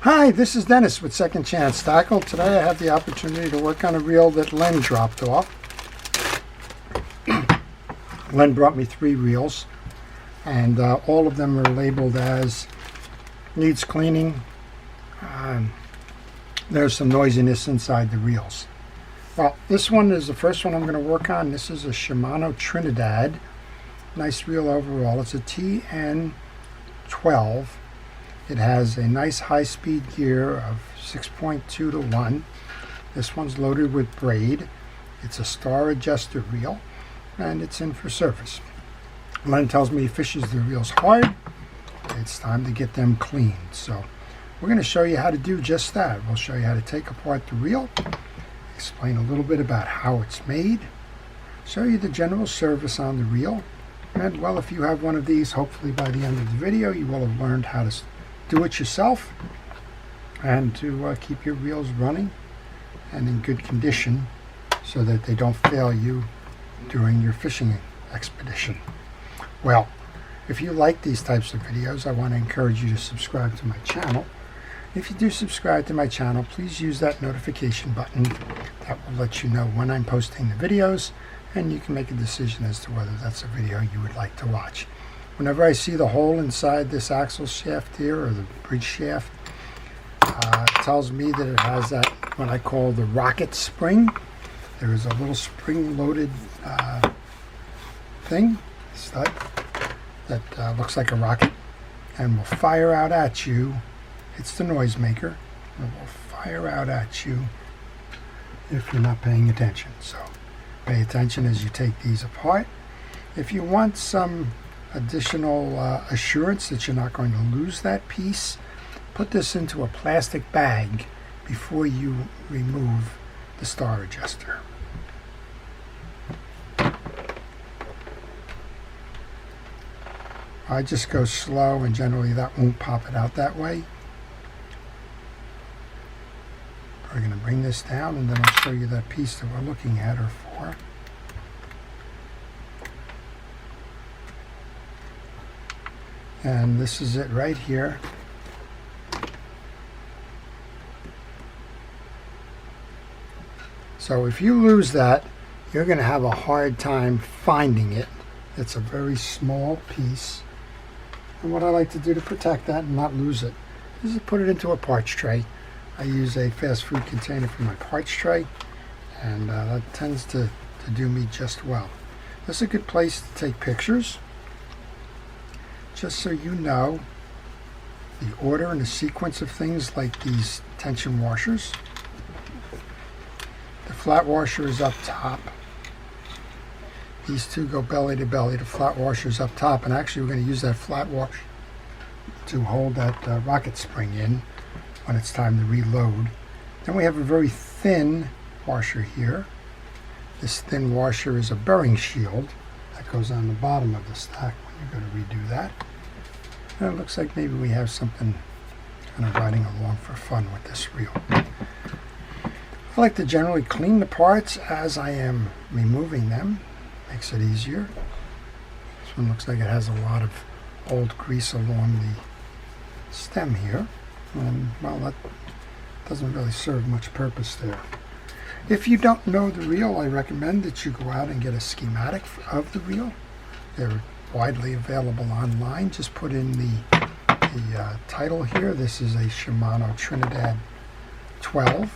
Hi, this is Dennis with Second Chance Tackle. Today I have the opportunity to work on a reel that Len dropped off. Len brought me 3 reels, and all of them are labeled as needs cleaning. There's some noisiness inside the reels. Well, this one is the first one I'm going to work on. This is a Shimano Trinidad. Nice reel overall. It's a TN12. It has a nice high-speed gear of 6.2 to 1. This one's loaded with braid. It's a star adjuster reel, and it's in for service. Len tells me he fishes the reels hard. It's time to get them cleaned. So we're going to show you how to do just that. We'll show you how to take apart the reel, explain a little bit about how it's made, show you the general service on the reel, and well, if you have one of these, hopefully by the end of the video you will have learned how to do it yourself and to keep your reels running and in good condition so that they don't fail you during your fishing expedition. Well, if you like these types of videos, I want to encourage you to subscribe to my channel. If you do subscribe to my channel, please use that notification button. That will let you know when I'm posting the videos, and you can make a decision as to whether that's a video you would like to watch. Whenever I see the hole inside this axle shaft here, or the bridge shaft, it tells me that it has that, what I call the rocket spring. There is a little spring-loaded stud, that looks like a rocket, and will fire out at you. It's the noisemaker. It will fire out at you if you're not paying attention. So pay attention as you take these apart. If you want some additional assurance that you're not going to lose that piece, put this into a plastic bag before you remove the star adjuster. I just go slow, and generally that won't pop it out that way. We're going to bring this down, and then I'll show you that piece that we're looking at her for. And this is it right here. So if you lose that, you're going to have a hard time finding it. It's a very small piece. And what I like to do to protect that and not lose it is to put it into a parts tray. I use a fast food container for my parts tray, and that tends to do me just well. This is a good place to take pictures, just so you know the order and the sequence of things, like these tension washers. The flat washer is up top. These two go belly to belly. The flat washer is up top, and actually we're going to use that flat wash to hold that rocket spring in when it's time to reload. Then we have a very thin washer here. This thin washer is a bearing shield that goes on the bottom of the stack when you're going to redo that. And it looks like maybe we have something kind of riding along for fun with this reel. I like to generally clean the parts as I am removing them. Makes it easier. This one looks like it has a lot of old grease along the stem here. And well, that doesn't really serve much purpose there. If you don't know the reel, I recommend that you go out and get a schematic of the reel. They're widely available online. Just put in the title here. This is a Shimano Trinidad 12,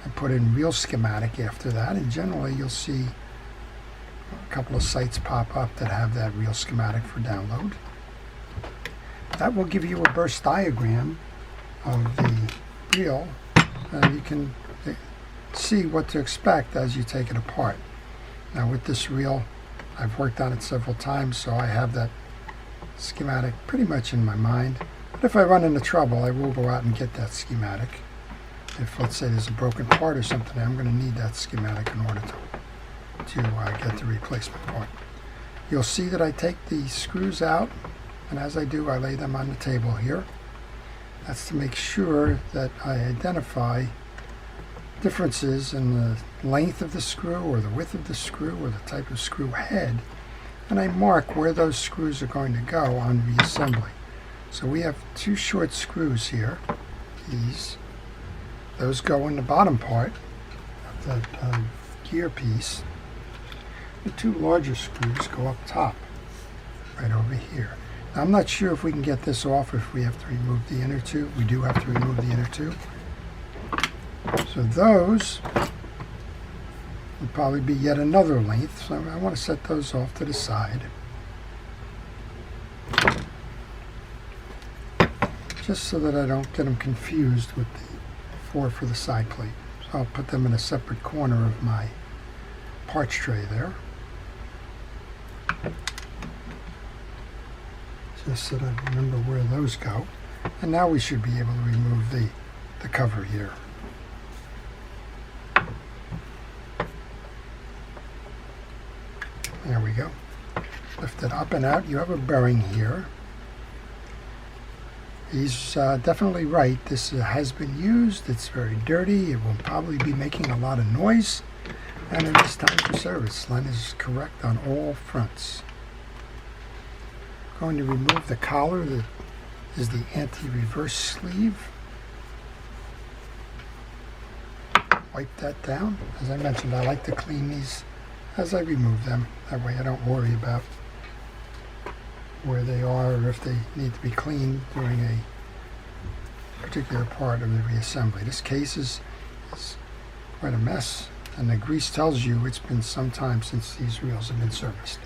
and put in reel schematic after that, and generally you'll see a couple of sites pop up that have that reel schematic for download. That will give you a burst diagram of the reel, and you can see what to expect as you take it apart. Now with this reel, I've worked on it several times, so I have that schematic pretty much in my mind. But if I run into trouble, I will go out and get that schematic. If, let's say, there's a broken part or something, I'm going to need that schematic in order to get the replacement part. You'll see that I take the screws out, and as I do, I lay them on the table here. That's to make sure that I identify differences in the length of the screw, or the width of the screw, or the type of screw head, and I mark where those screws are going to go on reassembly. So we have 2 short screws here, these. Those go in the bottom part of that gear piece. The two larger screws go up top, right over here. Now, I'm not sure if we can get this off, if we have to remove the inner two. We do have to remove the inner two. So those would probably be yet another length. So I want to set those off to the side. Just so that I don't get them confused with the four for the side plate. So I'll put them in a separate corner of my parts tray there. Just so that I remember where those go. And now we should be able to remove the cover here. There we go. Lift it up and out. You have a bearing here. He's definitely right. This has been used. It's very dirty. It will probably be making a lot of noise. And it is time for service. Len is correct on all fronts. Going to remove the collar that is the anti-reverse sleeve. Wipe that down. As I mentioned, I like to clean these as I remove them. That way I don't worry about where they are or if they need to be cleaned during a particular part of the reassembly. This case is quite a mess, and the grease tells you it's been some time since these reels have been serviced.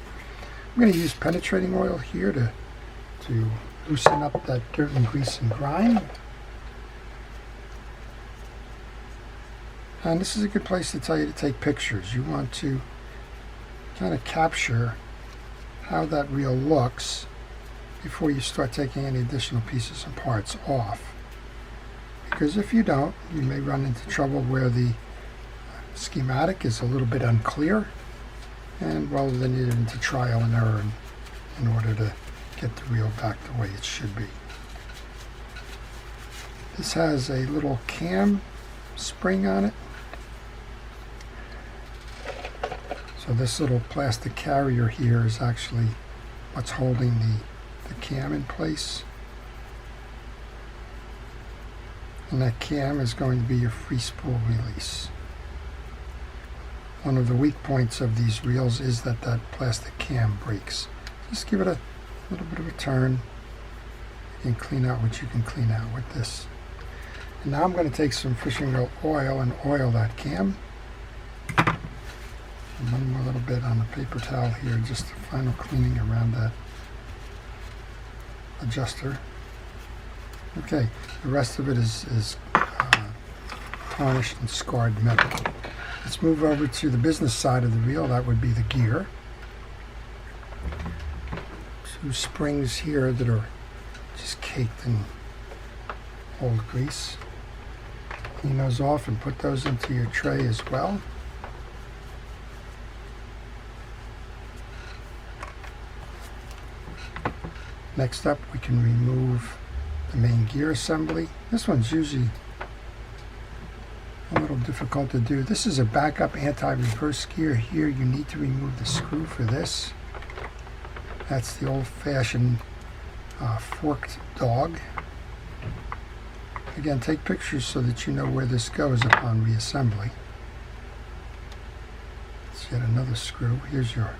I'm going to use penetrating oil here to loosen up that dirt and grease and grime. And this is a good place to tell you to take pictures. You want to kind of capture how that reel looks before you start taking any additional pieces and parts off. Because if you don't, you may run into trouble where the schematic is a little bit unclear, and well, then you get into trial and error in order to get the reel back the way it should be. This has a little cam spring on it. So this little plastic carrier here is actually what's holding the cam in place. And that cam is going to be your free spool release. One of the weak points of these reels is that plastic cam breaks. Just give it a little bit of a turn. You can clean out what you can clean out with this. And now I'm going to take some fishing reel oil and oil that cam. And one more little bit on the paper towel here, just the final cleaning around that adjuster. Okay, the rest of it is tarnished and scarred metal. Let's move over to the business side of the reel. That would be the gear. Two springs here that are just caked in old grease. Clean those off and put those into your tray as well. Next up, we can remove the main gear assembly. This one's usually a little difficult to do. This is a backup anti-reverse gear. Here you need to remove the screw for this. That's the old-fashioned forked dog. Again, take pictures so that you know where this goes upon reassembly. Let's get another screw. Here's your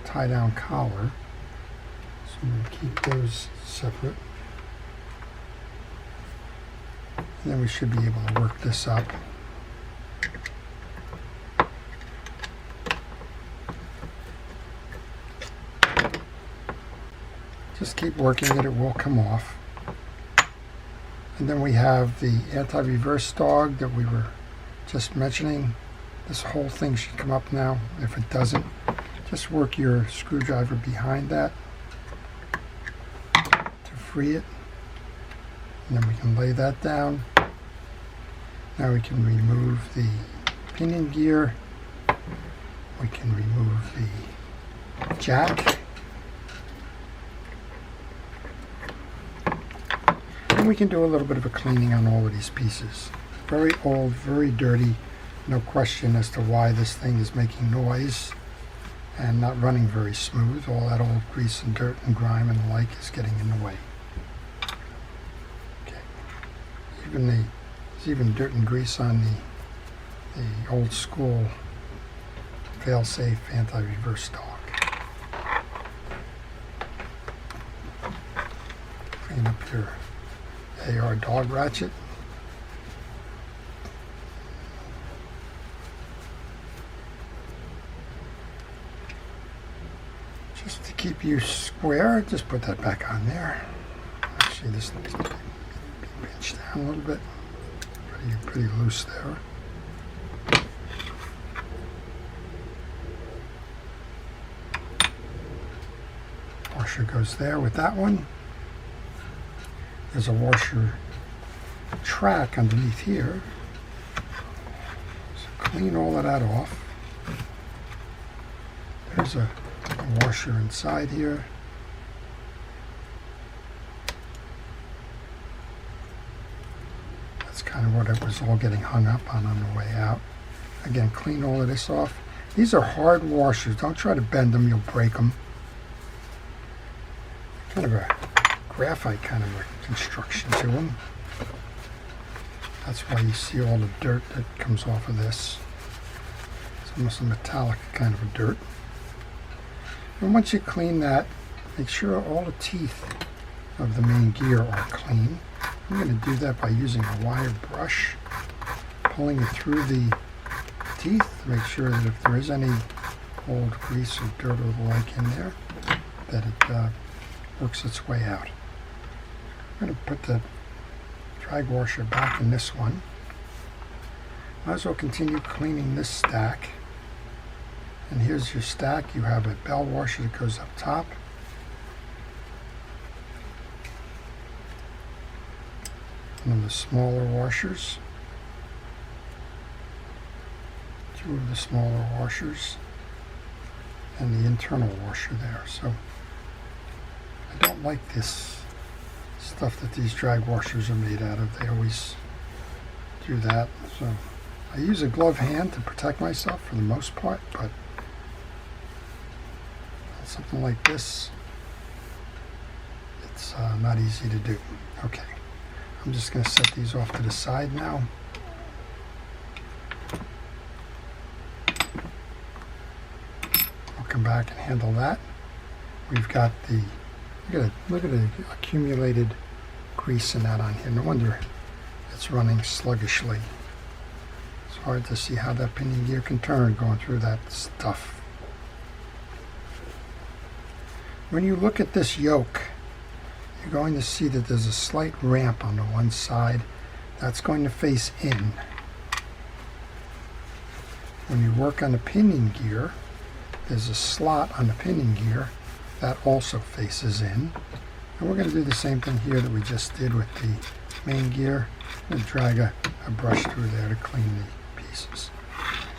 tie-down collar. So I'm going to keep those separate. And then we should be able to work this up. Just keep working it, it will come off. And then we have the anti-reverse dog that we were just mentioning. This whole thing should come up now. If it doesn't, just work your screwdriver behind that to free it. And then we can lay that down. Now we can remove the pinion gear. We can remove the jack. And we can do a little bit of a cleaning on all of these pieces. Very old, very dirty. No question as to why this thing is making noise and not running very smooth. All that old grease and dirt and grime and the like is getting in the way. Okay. There's even dirt and grease on the old school fail-safe anti-reverse stock. Clean up your AR dog ratchet. Just to keep you square, just put that back on there. Actually, this needs to be pinched down a little bit. Pretty loose there. Washer goes there with that one. There's a washer track underneath here. So clean all of that off. There's a washer inside here. That's kind of what it was all getting hung up on the way out. Again, clean all of this off. These are hard washers. Don't try to bend them, you'll break them. Kind of a graphite kind of a construction to them. That's why you see all the dirt that comes off of this. It's almost a metallic kind of a dirt. And once you clean that, make sure all the teeth of the main gear are clean. I'm going to do that by using a wire brush, pulling it through the teeth to make sure that if there is any old grease or dirt or the like in there, that it works its way out. I'm going to put the drag washer back in this one. Might as well continue cleaning this stack. And here's your stack. You have a bell washer that goes up top. One of the smaller washers. Two of the smaller washers. And the internal washer there. So I don't like this stuff that these drag washers are made out of. They always do that. So I use a glove hand to protect myself for the most part, but something like this, it's not easy to do. Okay, I'm just going to set these off to the side now. I'll come back and handle that. We've got the look at the accumulated grease in that on here. No wonder it's running sluggishly. It's hard to see how that pinion gear can turn going through that stuff. When you look at this yoke, you're going to see that there's a slight ramp on the one side. That's going to face in. When you work on the pinion gear, there's a slot on the pinion gear that also faces in. And we're going to do the same thing here that we just did with the main gear. I'm going to drag a brush through there to clean the pieces.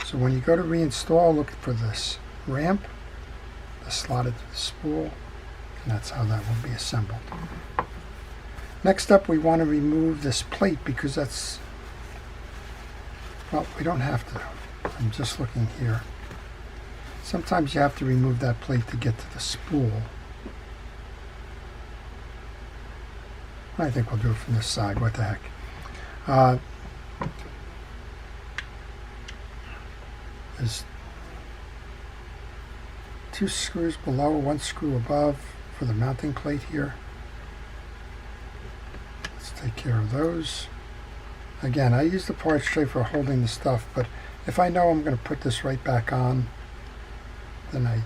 So when you go to reinstall, look for this ramp, the slotted spool, and that's how that will be assembled. Next up, we want to remove this plate because that's, well, we don't have to. I'm just looking here. Sometimes you have to remove that plate to get to the spool. I think we'll do it from this side. What the heck? There's 2 screws below, 1 screw above for the mounting plate here. Let's take care of those. Again, I use the parts tray for holding the stuff, but if I know I'm going to put this right back on, then I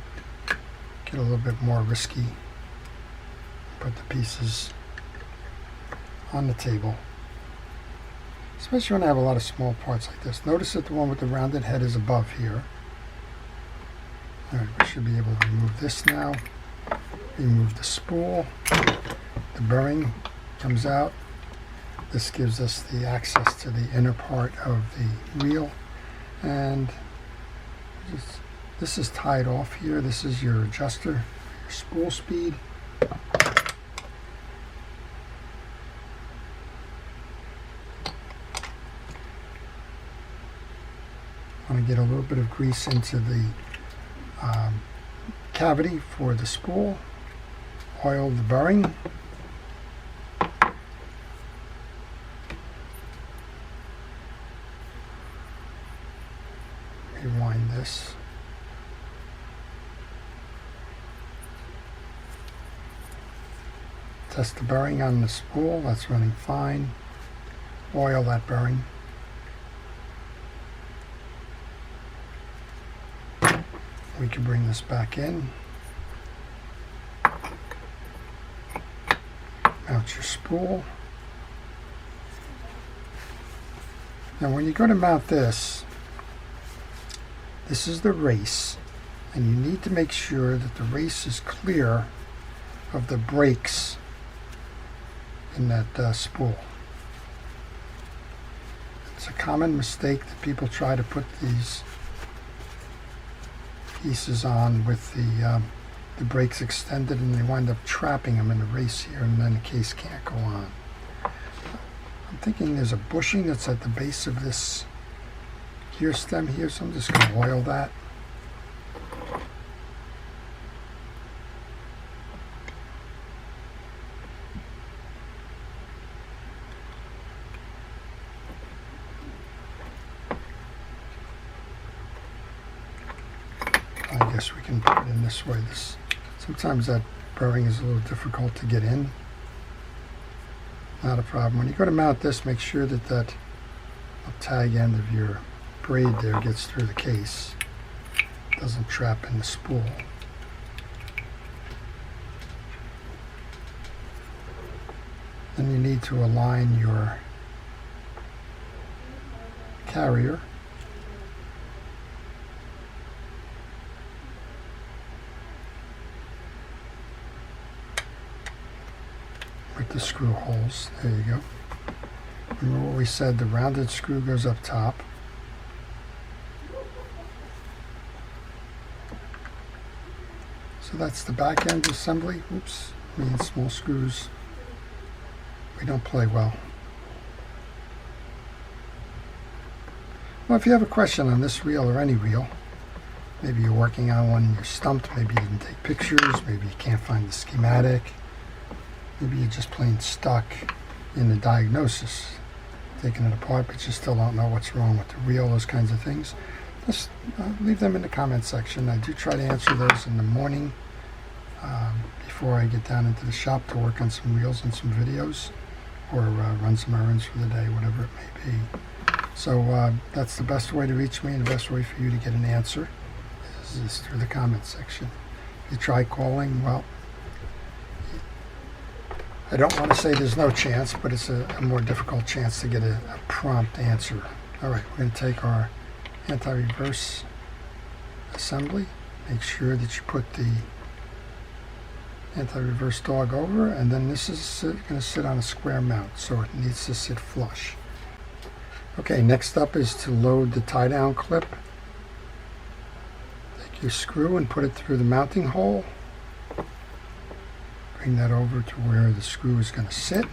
get a little bit more risky. Put the pieces on the table, especially when I have a lot of small parts like this. Notice that the one with the rounded head is above here. Alright, we should be able to remove this now. Remove the spool. The bearing comes out. This gives us the access to the inner part of the wheel. And this is tied off here. This is your adjuster, your spool speed. I want to get a little bit of grease into the cavity for the spool. Oil the bearing. rewind this. Test the bearing on the spool. That's running fine. Oil that bearing. We can bring this back in. Mount your spool. Now when you go to mount this, this is the race, and you need to make sure that the race is clear of the brakes in that spool. It's a common mistake that people try to put these pieces on with the brakes extended, and they wind up trapping them in the race here, and then the case can't go on. I'm thinking there's a bushing that's at the base of this gear stem here, so I'm just going to oil that. I guess we can put it in this way. Sometimes that bearing is a little difficult to get in. Not a problem. When you go to mount this, make sure that that tag end of your braid there gets through the case. It doesn't trap in the spool. Then you need to align your carrier. With the screw holes. There you go. Remember what we said, the rounded screw goes up top. So that's the back end assembly. Oops, me and small screws, we don't play well. Well, if you have a question on this reel or any reel, maybe you're working on one, you're stumped, maybe you didn't take pictures, maybe you can't find the schematic, maybe you're just plain stuck in the diagnosis, taking it apart, but you still don't know what's wrong with the reel, those kinds of things, just leave them in the comment section. I do try to answer those in the morning before I get down into the shop to work on some reels and some videos, or run some errands for the day, whatever it may be. So that's the best way to reach me, and the best way for you to get an answer is through the comment section. If you try calling, well, I don't want to say there's no chance, but it's a more difficult chance to get a prompt answer. All right, we're going to take our anti-reverse assembly. Make sure that you put the anti-reverse dog over, and then this is going to sit on a square mount, so it needs to sit flush. Okay, next up is to load the tie-down clip. Take your screw and put it through the mounting hole. Bring that over to where the screw is going to sit.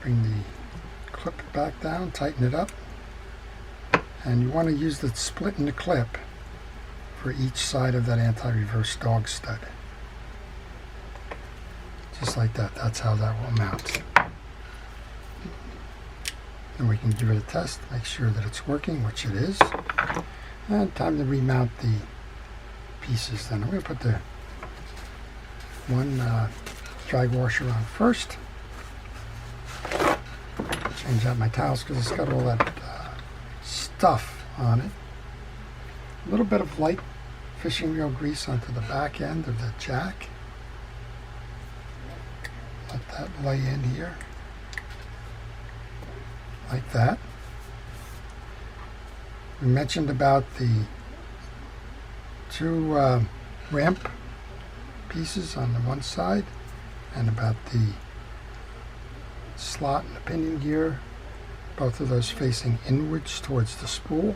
Bring the clip back down, tighten it up. And you want to use the split in the clip for each side of that anti-reverse dog stud. Just like that. That's how that will mount. And we can give it a test, make sure that it's working, which it is. And time to remount the pieces. Then I'm going to put the one drag washer on first. Change out my towels because it's got all that stuff on it. A little bit of light fishing reel grease onto the back end of the jack. Let that lay in here. Like that. We mentioned about the two ramp pieces on the one side, and about the slot and the pinion gear, both of those facing inwards towards the spool.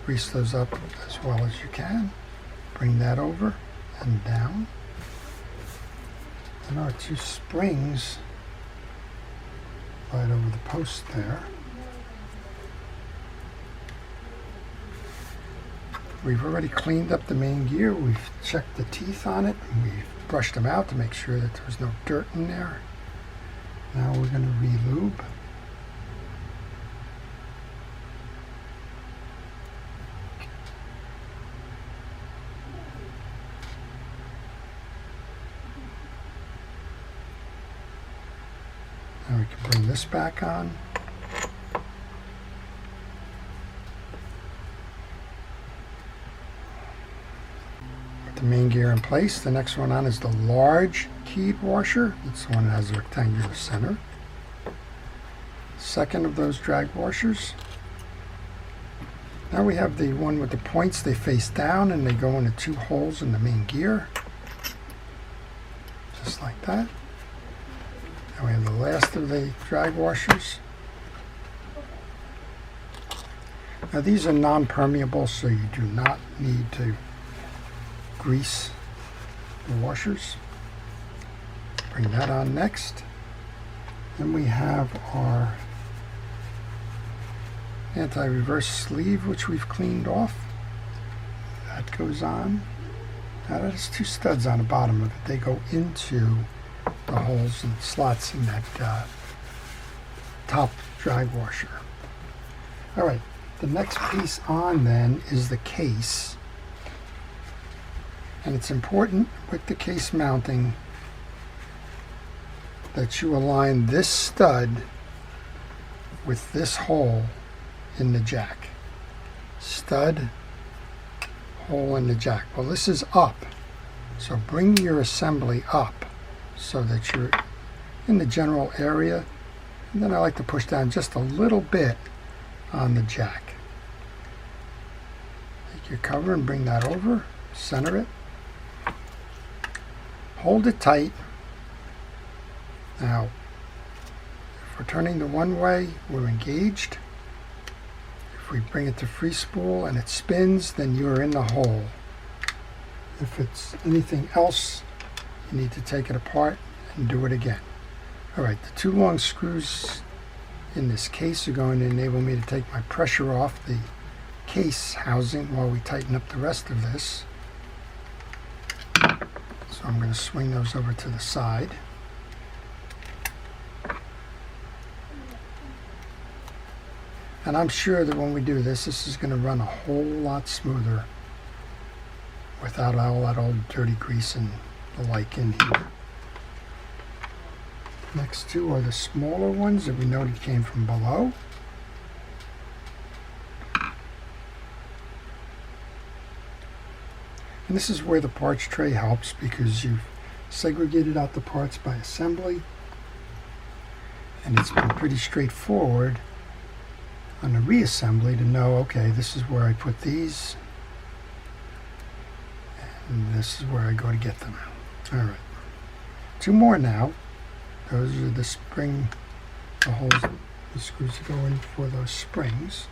Grease those up as well as you can. Bring that over and down. And our two springs right over the post there. We've already cleaned up the main gear. We've checked the teeth on it, and we've brushed them out to make sure that there was no dirt in there. Now we're going to re-lube. Now we can bring this back on. Put the main gear in place. The next one on is the large keyed washer. It's the one that has a rectangular center. Second of those drag washers. Now we have the one with the points. They face down and they go into two holes in the main gear. Just like that. Now we have the last of the drag washers. Now these are non-permeable, so you do not need to grease the washers. Bring that on next. Then we have our anti-reverse sleeve, which we've cleaned off. That goes on. Now that has two studs on the bottom of it. They go into the holes and slots in that top drag washer. All right, the next piece on then is the case. And it's important with the case mounting that you align this stud with this hole in the jack. Stud, hole in the jack. Well, this is up, so bring your assembly up so that you're in the general area. And then I like to push down just a little bit on the jack. Take your cover and bring that over, center it, hold it tight. Now, if we're turning the one way, we're engaged. If we bring it to free spool and it spins, then you're in the hole. If it's anything else, you need to take it apart and do it again. All right, the two long screws in this case are going to enable me to take my pressure off the case housing while we tighten up the rest of this. So I'm going to swing those over to the side. And I'm sure that when we do this, this is going to run a whole lot smoother without all that old dirty grease and the like in here. Next two are the smaller ones that we noted came from below. And this is where the parts tray helps, because you've segregated out the parts by assembly. And it's been pretty straightforward on the reassembly to know, okay, this is where I put these, and this is where I go to get them. All right, two more now. Those are the spring, the holes, the screws that go in for those springs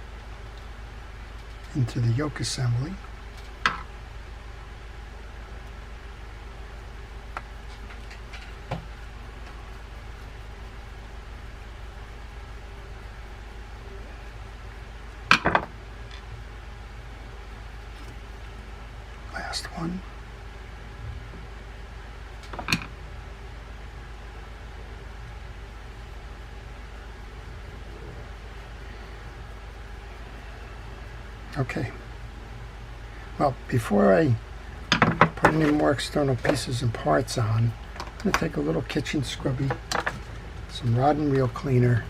into the yoke assembly. Last one. Okay. Well, before I put any more external pieces and parts on, I'm going to take a little kitchen scrubby, some rod and reel cleaner.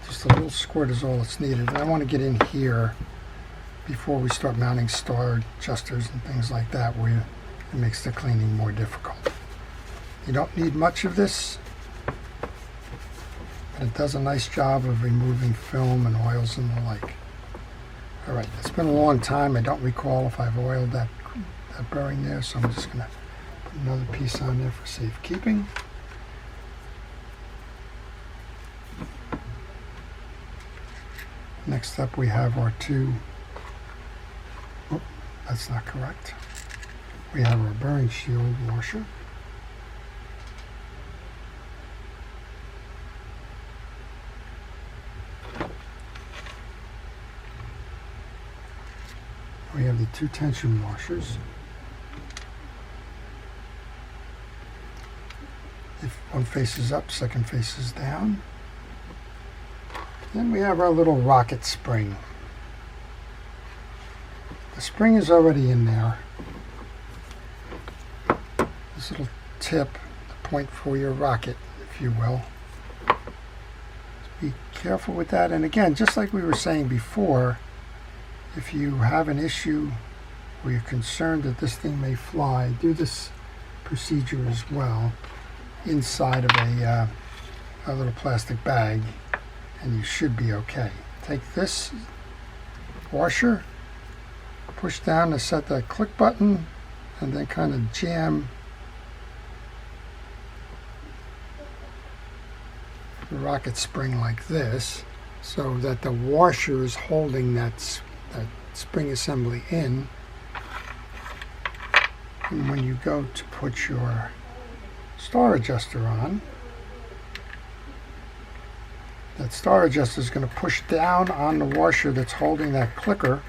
Just a little squirt is all that's needed. And I want to get in here before we start mounting star adjusters and things like that, where it makes the cleaning more difficult. You don't need much of this, but it does a nice job of removing film and oils and the like. All right, it's been a long time. I don't recall if I've oiled that bearing there, so I'm just going to put another piece on there for safekeeping. Next up, we have our two. Oh, that's not correct. We have our bearing shield washer. We have the two tension washers. If one faces up, second faces down. Then we have our little rocket spring. The spring is already in there. This little tip, the point for your rocket. If if you will. Be careful with that. And again, just like we were saying before, if you have an issue or you're concerned that this thing may fly, do this procedure as well inside of a little plastic bag, and you should be okay. Take this washer, push down to set that click button, and then kind of jam the rocket spring like this, so that the washer is holding that spring assembly in. And when you go to put your star adjuster on, that star adjuster is going to push down on the washer that's holding that clicker,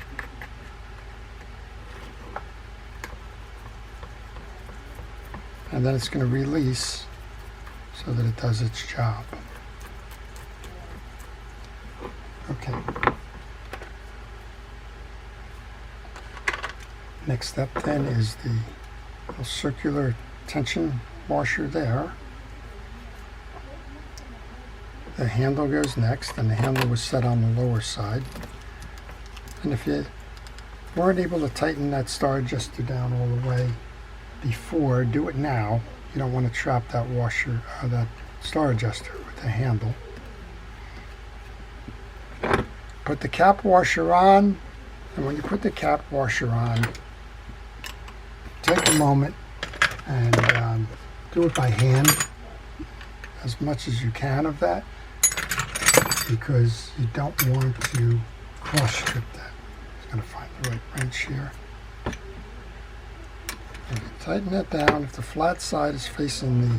and then it's going to release so that it does its job. Okay. Next step then is the little circular tension washer there. The handle goes next, and the handle was set on the lower side. And if you weren't able to tighten that star adjuster down all the way before, do it now. You don't want to trap that washer, that star adjuster with the handle. Put the cap washer on, and when you put the cap washer on, take a moment and do it by hand, as much as you can of that, because you don't want to cross strip that. Just going to find the right wrench here. And you tighten that down. If the flat side is facing the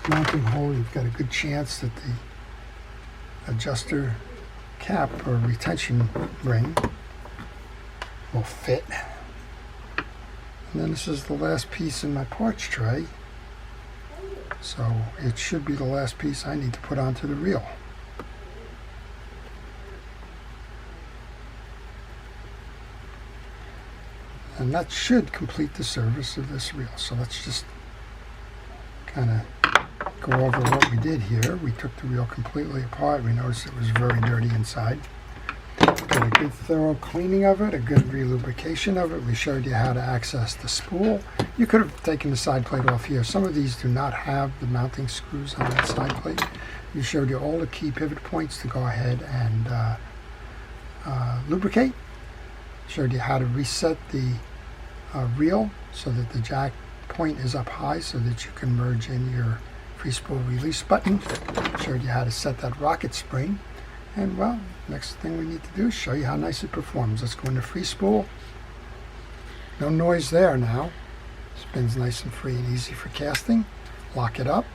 mounting hole, you've got a good chance that the adjuster cap or retention ring will fit. And then this is the last piece in my parts tray, so it should be the last piece I need to put onto the reel. And that should complete the service of this reel. So let's just kind of go over what we did here. We took the reel completely apart. We noticed it was very dirty inside. Did a good thorough cleaning of it, a good re-lubrication of it. We showed you how to access the spool. You could have taken the side plate off here. Some of these do not have the mounting screws on that side plate. We showed you all the key pivot points to go ahead and lubricate. Showed you how to reset the reel so that the jack point is up high so that you can merge in your free spool release button. Showed you how to set that rocket spring. And well, next thing we need to do is show you how nice it performs. Let's go into free spool. No noise there now. Spins nice and free and easy for casting. Lock it up.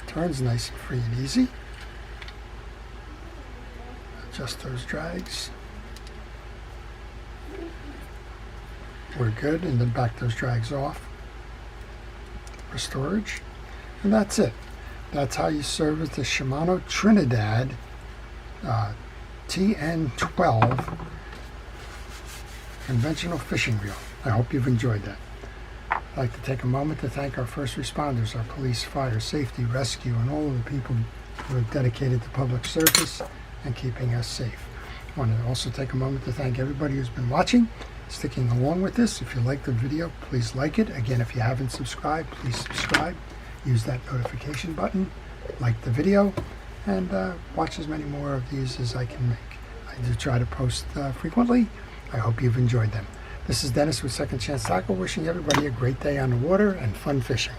Turns nice and free and easy. Adjust those drags. We're good, and then back those drags off for storage. And that's it. That's how you service the Shimano Trinidad TN12 conventional fishing reel. I hope you've enjoyed that. I'd like to take a moment to thank our first responders, our police, fire, safety, rescue, and all of the people who are dedicated to public service and keeping us safe. I want to also take a moment to thank everybody who's been watching, sticking along with this. If you like the video, please like it. Again, if you haven't subscribed, please subscribe. Use that notification button, like the video, and watch as many more of these as I can make. I do try to post frequently. I hope you've enjoyed them. This is Dennis with Second Chance Tackle, wishing everybody a great day on the water and fun fishing.